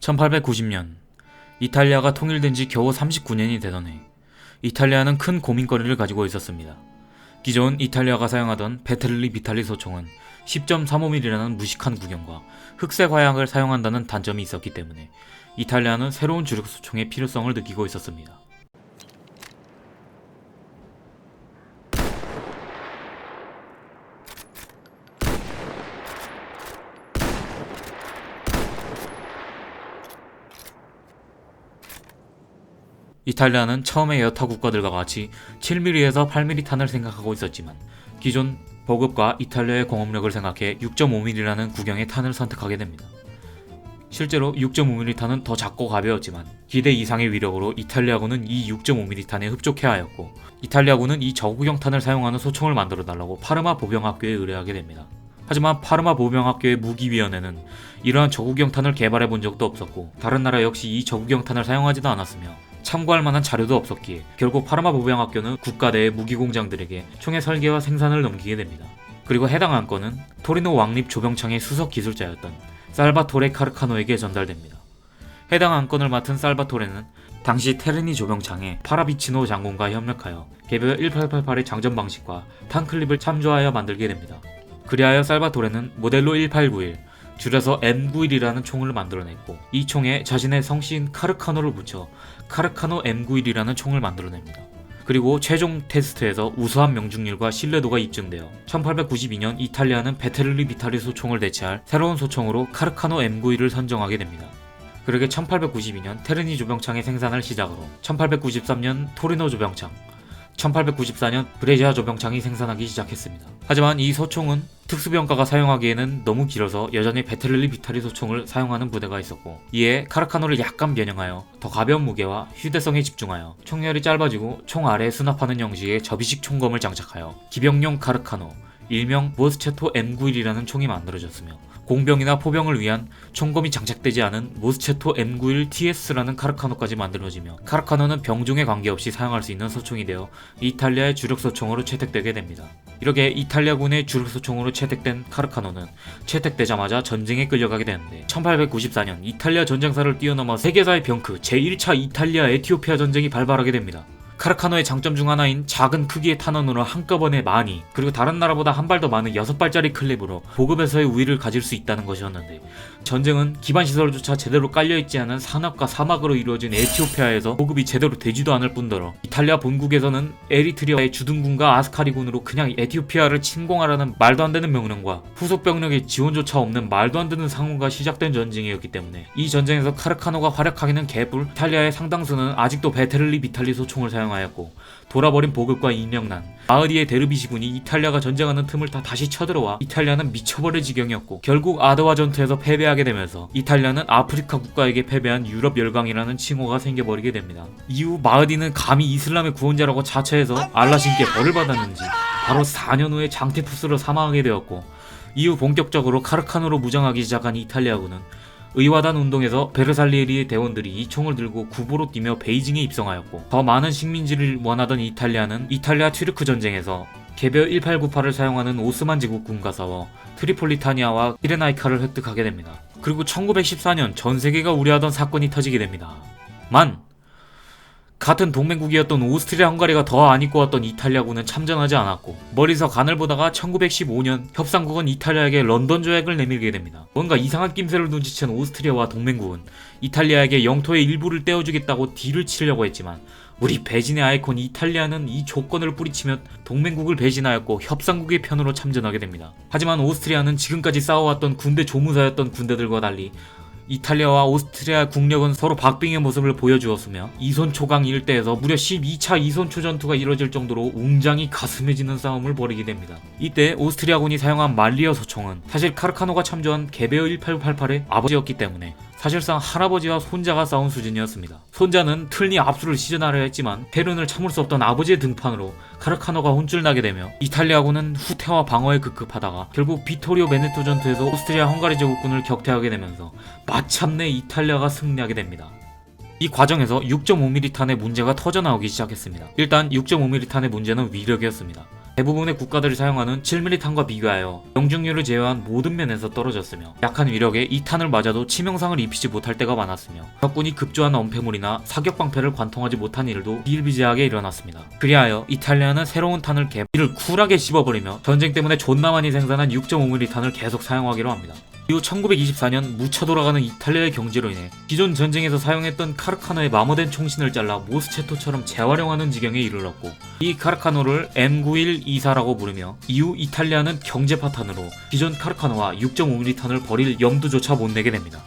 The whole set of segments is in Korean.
1890년 이탈리아가 통일된 지 겨우 39년이 되던 해, 이탈리아는 큰 고민거리를 가지고 있었습니다. 기존 이탈리아가 사용하던 베텔리 비탈리 소총은 10.35mm라는 무식한 구경과 흑색 화약을 사용한다는 단점이 있었기 때문에 이탈리아는 새로운 주력 소총의 필요성을 느끼고 있었습니다. 이탈리아는 처음에 여타 국가들과 같이 7mm에서 8mm 탄을 생각하고 있었지만 기존 보급과 이탈리아의 공업력을 생각해 6.5mm라는 구경의 탄을 선택하게 됩니다. 실제로 6.5mm 탄은 더 작고 가벼웠지만 기대 이상의 위력으로 이탈리아군은 이 6.5mm 탄에 흡족해하였고, 이탈리아군은 이 저구경 탄을 사용하는 소총을 만들어 달라고 파르마 보병학교에 의뢰하게 됩니다. 하지만 파르마 보병학교의 무기위원회는 이러한 저구경 탄을 개발해 본 적도 없었고 다른 나라 역시 이 저구경 탄을 사용하지도 않았으며 참고할 만한 자료도 없었기에 결국 파르마 보병학교는 국가 내의 무기공장들에게 총의 설계와 생산을 넘기게 됩니다. 그리고 해당 안건은 토리노 왕립 조병창의 수석 기술자였던 살바토레 카르카노에게 전달됩니다. 해당 안건을 맡은 살바토레는 당시 테르니 조병창의 파라비치노 장군과 협력하여 개별 1888의 장전 방식과 탄클립을 참조하여 만들게 됩니다. 그리하여 살바토레는 모델로 1891, 줄여서 M91이라는 총을 만들어냈고, 이 총에 자신의 성씨인 카르카노를 붙여 카르카노 M91이라는 총을 만들어냅니다. 그리고 최종 테스트에서 우수한 명중률과 신뢰도가 입증되어 1892년 이탈리아는 베텔리 비탈리 소총을 대체할 새로운 소총으로 카르카노 M91을 선정하게 됩니다. 그러게 1892년 테르니 조병창의 생산을 시작으로 1893년 토리노 조병창, 1894년 브레지아 조병창이 생산하기 시작했습니다. 하지만 이 소총은 특수병과가 사용하기에는 너무 길어서 여전히 베텔리 비탈리 소총을 사용하는 부대가 있었고, 이에 카르카노를 약간 변형하여 더 가벼운 무게와 휴대성에 집중하여 총열이 짧아지고 총 아래에 수납하는 형식의 접이식 총검을 장착하여 기병용 카르카노, 일명 모스체토 M91이라는 총이 만들어졌으며, 공병이나 포병을 위한 총검이 장착되지 않은 모스체토 M91TS라는 카르카노까지 만들어지며, 카르카노는 병종에 관계없이 사용할 수 있는 소총이 되어 이탈리아의 주력 소총으로 채택되게 됩니다. 이렇게 이탈리아군의 주력 소총으로 채택된 카르카노는 채택되자마자 전쟁에 끌려가게 되는데, 1894년 이탈리아 전쟁사를 뛰어넘어 세계사의 병크 제1차 이탈리아 에티오피아 전쟁이 발발하게 됩니다. 카르카노의 장점 중 하나인 작은 크기의 탄원으로 한꺼번에 많이, 그리고 다른 나라보다 한 발 더 많은 6발짜리 클립으로 보급에서의 우위를 가질 수 있다는 것이었는데, 전쟁은 기반시설조차 제대로 깔려있지 않은 산업과 사막으로 이루어진 에티오피아에서 보급이 제대로 되지도 않을 뿐더러 이탈리아 본국에서는 에리트리아의 주둔군과 아스카리군으로 그냥 에티오피아를 침공하라는 말도 안 되는 명령과 후속 병력의 지원조차 없는 말도 안 되는 상황과 시작된 전쟁이었기 때문에 이 전쟁에서 카르카노가 활약하기는 개뿔, 이탈리아의 상당수는 아직도 베텔리 비탈리 소총을 사용하였고, 돌아버린 보급과 인명난, 마흐디의 데르비시군이 이탈리아가 전쟁하는 틈을 다 다시 쳐들어와 이탈리아는 미쳐버릴 지경이었고, 결국 아드와 전투에서 패배하게 되면서 이탈리아는 아프리카 국가에게 패배한 유럽 열강이라는 칭호가 생겨버리게 됩니다. 이후 마흐디는 감히 이슬람의 구원자라고 자처해서 알라신께 벌을 받았는지 바로 4년 후에 장테푸스로 사망하게 되었고, 이후 본격적으로 카르카노로 무장하기 시작한 이탈리아군은 의화단 운동에서 베르살리에리의 대원들이 이 총을 들고 구보로 뛰며 베이징에 입성하였고, 더 많은 식민지를 원하던 이탈리아는 이탈리아 튀르크 전쟁에서 개별 1898을 사용하는 오스만 제국군과 싸워 트리폴리타니아와 피레나이카를 획득하게 됩니다. 그리고 1914년 전세계가 우려하던 사건이 터지게 됩니다. 같은 동맹국이었던 오스트리아 헝가리가 더 안 입고 왔던 이탈리아군은 참전하지 않았고, 머리서 간을 보다가 1915년 협상국은 이탈리아에게 런던 조약을 내밀게 됩니다. 뭔가 이상한 낌새를 눈치챈 오스트리아와 동맹국은 이탈리아에게 영토의 일부를 떼어주겠다고 딜을 치려고 했지만, 우리 배신의 아이콘 이탈리아는 이 조건을 뿌리치며 동맹국을 배신하였고 협상국의 편으로 참전하게 됩니다. 하지만 오스트리아는 지금까지 싸워왔던 군대 조무사였던 군대들과 달리 이탈리아와 오스트리아 국력은 서로 박빙의 모습을 보여주었으며, 이손초강 일대에서 무려 12차 이손초 전투가 이뤄질 정도로 웅장히 가슴해지는 싸움을 벌이게 됩니다. 이때 오스트리아군이 사용한 말리어 소총은 사실 카르카노가 참조한 개베어 1888의 아버지였기 때문에 사실상 할아버지와 손자가 싸운 수준이었습니다. 손자는 틀니 압수를 시전하려 했지만 페른을 참을 수 없던 아버지의 등판으로 카르카노가 혼쭐나게 되며, 이탈리아군은 후퇴와 방어에 급급하다가 결국 비토리오 베네토 전투에서 오스트리아 헝가리 제국군을 격퇴하게 되면서 마침내 이탈리아가 승리하게 됩니다. 이 과정에서 6.5mm 탄의 문제가 터져나오기 시작했습니다. 일단 6.5mm 탄의 문제는 위력이었습니다. 대부분의 국가들이 사용하는 7mm 탄과 비교하여 명중률을 제외한 모든 면에서 떨어졌으며 약한 위력에 이 탄을 맞아도 치명상을 입히지 못할 때가 많았으며 적군이 급조한 엄폐물이나 사격 방패를 관통하지 못한 일도 비일비재하게 일어났습니다. 그리하여 이탈리아는 새로운 탄을 이를 쿨하게 씹어버리며 전쟁 때문에 존나 많이 생산한 6.5mm 탄을 계속 사용하기로 합니다. 이후 1924년 묻혀 돌아가는 이탈리아의 경제로 인해 기존 전쟁에서 사용했던 카르카노의 마모된 총신을 잘라 모스체토처럼 재활용하는 지경에 이르렀고 이 카르카노를 M9124라고 부르며 이후 이탈리아는 경제 파탄으로 기존 카르카노와 6.5mm 탄을 버릴 염두조차 못 내게 됩니다.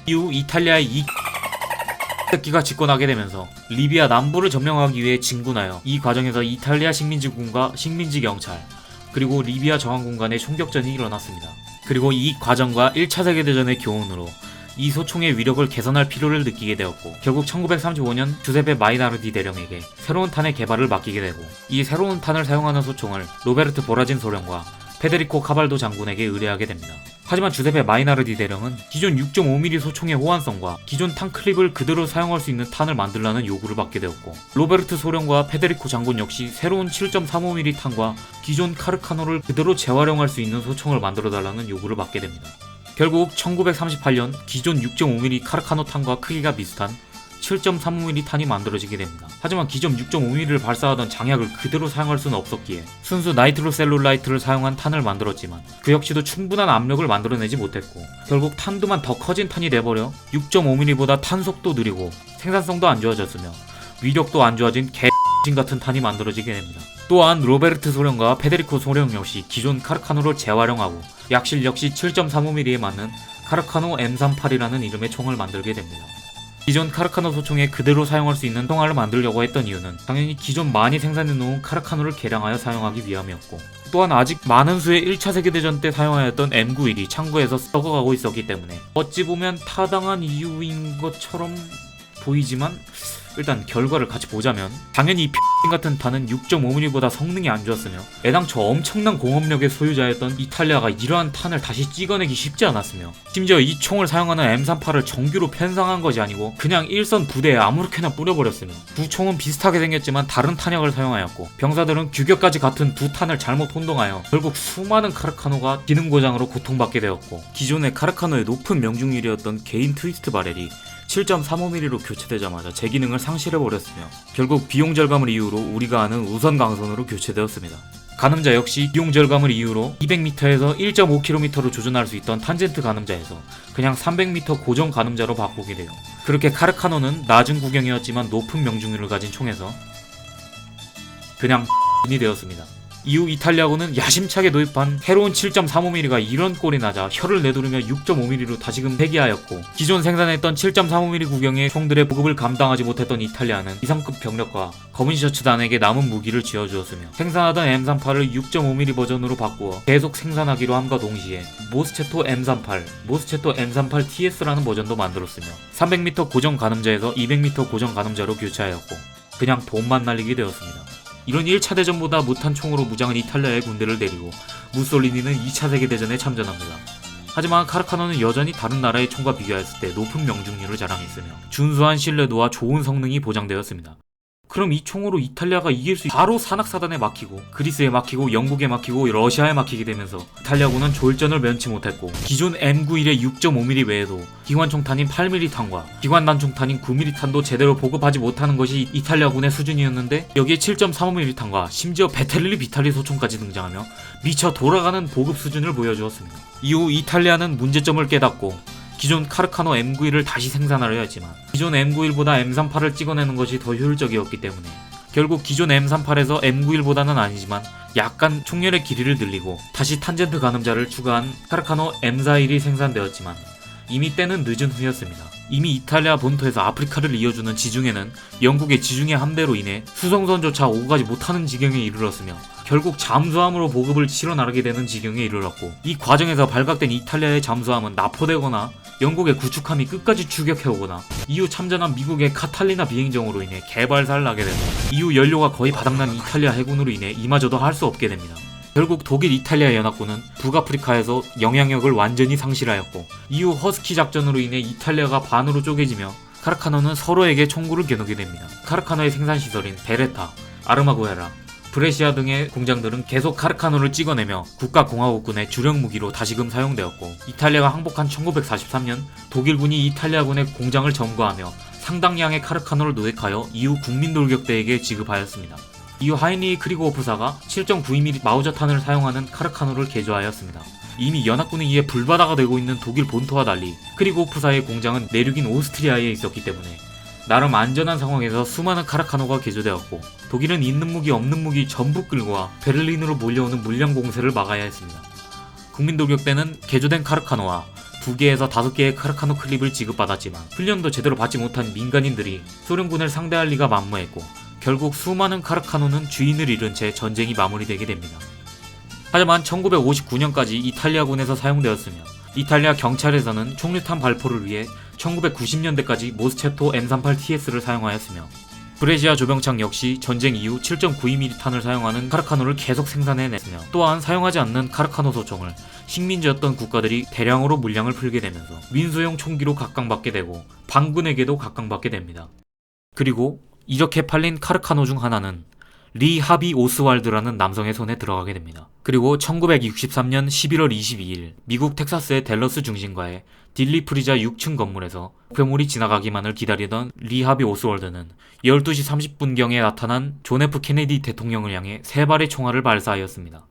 이후 이탈리아의 이 새끼가 집권하게 되면서 리비아 남부를 점령하기 위해 진군하여 이 과정에서 이탈리아 식민지군과 식민지 경찰 그리고 리비아 저항군 간의 총격전이 일어났습니다. 그리고 이 과정과 1차 세계대전의 교훈으로 이 소총의 위력을 개선할 필요를 느끼게 되었고 결국 1935년 주세페 마이나르디 대령에게 새로운 탄의 개발을 맡기게 되고 이 새로운 탄을 사용하는 소총을 로베르트 보라진 소령과 페데리코 카발도 장군에게 의뢰하게 됩니다. 하지만 주세페 마이나르디 대령은 기존 6.5mm 소총의 호환성과 기존 탄 클립을 그대로 사용할 수 있는 탄을 만들라는 요구를 받게 되었고 로베르트 소령과 페데리코 장군 역시 새로운 7.35mm 탄과 기존 카르카노를 그대로 재활용할 수 있는 소총을 만들어달라는 요구를 받게 됩니다. 결국 1938년 기존 6.5mm 카르카노 탄과 크기가 비슷한 7.35mm 탄이 만들어지게 됩니다. 하지만 기존 6.5mm를 발사하던 장약을 그대로 사용할 수는 없었기에 순수 나이트로셀룰라이트를 사용한 탄을 만들었지만 그 역시도 충분한 압력을 만들어내지 못했고 결국 탄두만 더 커진 탄이 돼버려 6.5mm보다 탄속도 느리고 생산성도 안 좋아졌으며 위력도 안 좋아진 개X진 같은 탄이 만들어지게 됩니다. 또한 로베르트 소령과 페데리코 소령 역시 기존 카르카노를 재활용하고 약실 역시 7.35mm에 맞는 카르카노 M38이라는 이름의 총을 만들게 됩니다. 기존 카르카노 소총에 그대로 사용할 수 있는 총알을 만들려고 했던 이유는 당연히 기존 많이 생산해놓은 카르카노를 개량하여 사용하기 위함이었고 또한 아직 많은 수의 1차 세계대전 때 사용하였던 M91이 창고에서 썩어가고 있었기 때문에 어찌 보면 타당한 이유인 것처럼 보이지만 일단 결과를 같이 보자면 당연히 이 같은 탄은 6.5mm보다 성능이 안 좋았으며 애당초 엄청난 공업력의 소유자였던 이탈리아가 이러한 탄을 다시 찍어내기 쉽지 않았으며 심지어 이 총을 사용하는 M38을 정규로 편성한 것이 아니고 그냥 일선 부대에 아무렇게나 뿌려버렸으며 두 총은 비슷하게 생겼지만 다른 탄약을 사용하였고 병사들은 규격까지 같은 두 탄을 잘못 혼동하여 결국 수많은 카르카노가 기능 고장으로 고통받게 되었고 기존의 카르카노의 높은 명중률이었던 개인 트위스트 바렐이 7.35mm로 교체되자마자 제 기능을 상실해버렸으며 결국 비용 절감을 이유로 우리가 아는 우선 강선으로 교체되었습니다. 가늠자 역시 비용 절감을 이유로 200m에서 1.5km로 조준할 수 있던 탄젠트 가늠자에서 그냥 300m 고정 가늠자로 바꾸게 돼요. 그렇게 카르카노는 낮은 구경이었지만 높은 명중률을 가진 총에서 그냥 이 되었습니다. 이후 이탈리아군은 야심차게 도입한 새로운 7.35mm가 이런 꼴이 나자 혀를 내두르며 6.5mm로 다시금 폐기하였고 기존 생산했던 7.35mm 구경의 총들의 보급을 감당하지 못했던 이탈리아는 2,3급 병력과 검은 셔츠단에게 남은 무기를 쥐어주었으며 생산하던 M38을 6.5mm 버전으로 바꾸어 계속 생산하기로 함과 동시에 모스체토 M38, 모스체토 M38 TS라는 버전도 만들었으며 300m 고정 가늠자에서 200m 고정 가늠자로 교체하였고 그냥 돈만 날리게 되었습니다. 이런 1차 대전보다 못한 총으로 무장한 이탈리아의 군대를 데리고 무솔리니는 2차 세계대전에 참전합니다. 하지만 카르카노는 여전히 다른 나라의 총과 비교했을 때 높은 명중률을 자랑했으며 준수한 신뢰도와 좋은 성능이 보장되었습니다. 그럼 이 총으로 이탈리아가 이길 수 바로 산악사단에 막히고 그리스에 막히고 영국에 막히고 러시아에 막히게 되면서 이탈리아군은 졸전을 면치 못했고 기존 M91의 6.5mm 외에도 기관총탄인 8mm 탄과 기관단총탄인 9mm 탄도 제대로 보급하지 못하는 것이 이탈리아군의 수준이었는데 여기에 7.35mm 탄과 심지어 베텔리 비탈리 소총까지 등장하며 미쳐 돌아가는 보급 수준을 보여주었습니다. 이후 이탈리아는 문제점을 깨닫고 기존 카르카노 M91을 다시 생산하려 했지만 기존 M91보다 M38을 찍어내는 것이 더 효율적이었기 때문에 결국 기존 M38에서 M91보다는 아니지만 약간 총열의 길이를 늘리고 다시 탄젠트 가늠자를 추가한 카르카노 M41이 생산되었지만 이미 때는 늦은 후였습니다. 이미 이탈리아 본토에서 아프리카를 이어주는 지중해는 영국의 지중해 함대로 인해 수송선조차 오고 가지 못하는 지경에 이르렀으며 결국 잠수함으로 보급을 실어 나르게 되는 지경에 이르렀고 이 과정에서 발각된 이탈리아의 잠수함은 납포되거나 영국의 구축함이 끝까지 추격해오거나 이후 참전한 미국의 카탈리나 비행정으로 인해 개발사를 나게 되고 이후 연료가 거의 바닥난 이탈리아 해군으로 인해 이마저도 할 수 없게 됩니다. 결국 독일 이탈리아 연합군은 북아프리카에서 영향력을 완전히 상실하였고 이후 허스키 작전으로 인해 이탈리아가 반으로 쪼개지며 카르카노는 서로에게 총구를 겨누게 됩니다. 카르카노의 생산시설인 베레타, 아르마구에라, 브레시아 등의 공장들은 계속 카르카노를 찍어내며 국가공화국군의 주력 무기로 다시금 사용되었고, 이탈리아가 항복한 1943년 독일군이 이탈리아군의 공장을 점거하며 상당량의 카르카노를 노획하여 이후 국민돌격대에게 지급하였습니다. 이후 하이니히 크리고호프사가 7.92mm 마우저탄을 사용하는 카르카노를 개조하였습니다. 이미 연합군에 의해 불바다가 되고 있는 독일 본토와 달리 크리고호프사의 공장은 내륙인 오스트리아에 있었기 때문에 나름 안전한 상황에서 수많은 카르카노가 개조되었고, 독일은 있는 무기 없는 무기 전부 끌고 와 베를린으로 몰려오는 물량 공세를 막아야 했습니다. 국민돌격대는 개조된 카르카노와 2개에서 5개의 카르카노 클립을 지급받았지만 훈련도 제대로 받지 못한 민간인들이 소련군을 상대할 리가 만무했고, 결국 수많은 카르카노는 주인을 잃은 채 전쟁이 마무리되게 됩니다. 하지만 1959년까지 이탈리아군에서 사용되었으며, 이탈리아 경찰에서는 총류탄 발포를 위해 1990년대까지 모스체토 M38TS를 사용하였으며, 브레시아 조병창 역시 전쟁 이후 7.92mm 탄을 사용하는 카르카노를 계속 생산해냈으며, 또한 사용하지 않는 카르카노 소총을 식민지였던 국가들이 대량으로 물량을 풀게 되면서 민수용 총기로 각광받게 되고 반군에게도 각광받게 됩니다. 그리고 이렇게 팔린 카르카노 중 하나는 리 하비 오스왈드라는 남성의 손에 들어가게 됩니다. 그리고 1963년 11월 22일 미국 텍사스의 댈러스 중심가의 딜리 프리자 6층 건물에서 목표물이 지나가기만을 기다리던 리 하비 오스왈드는 12시 30분경에 나타난 존 F 케네디 대통령을 향해 3발의 총알을 발사하였습니다.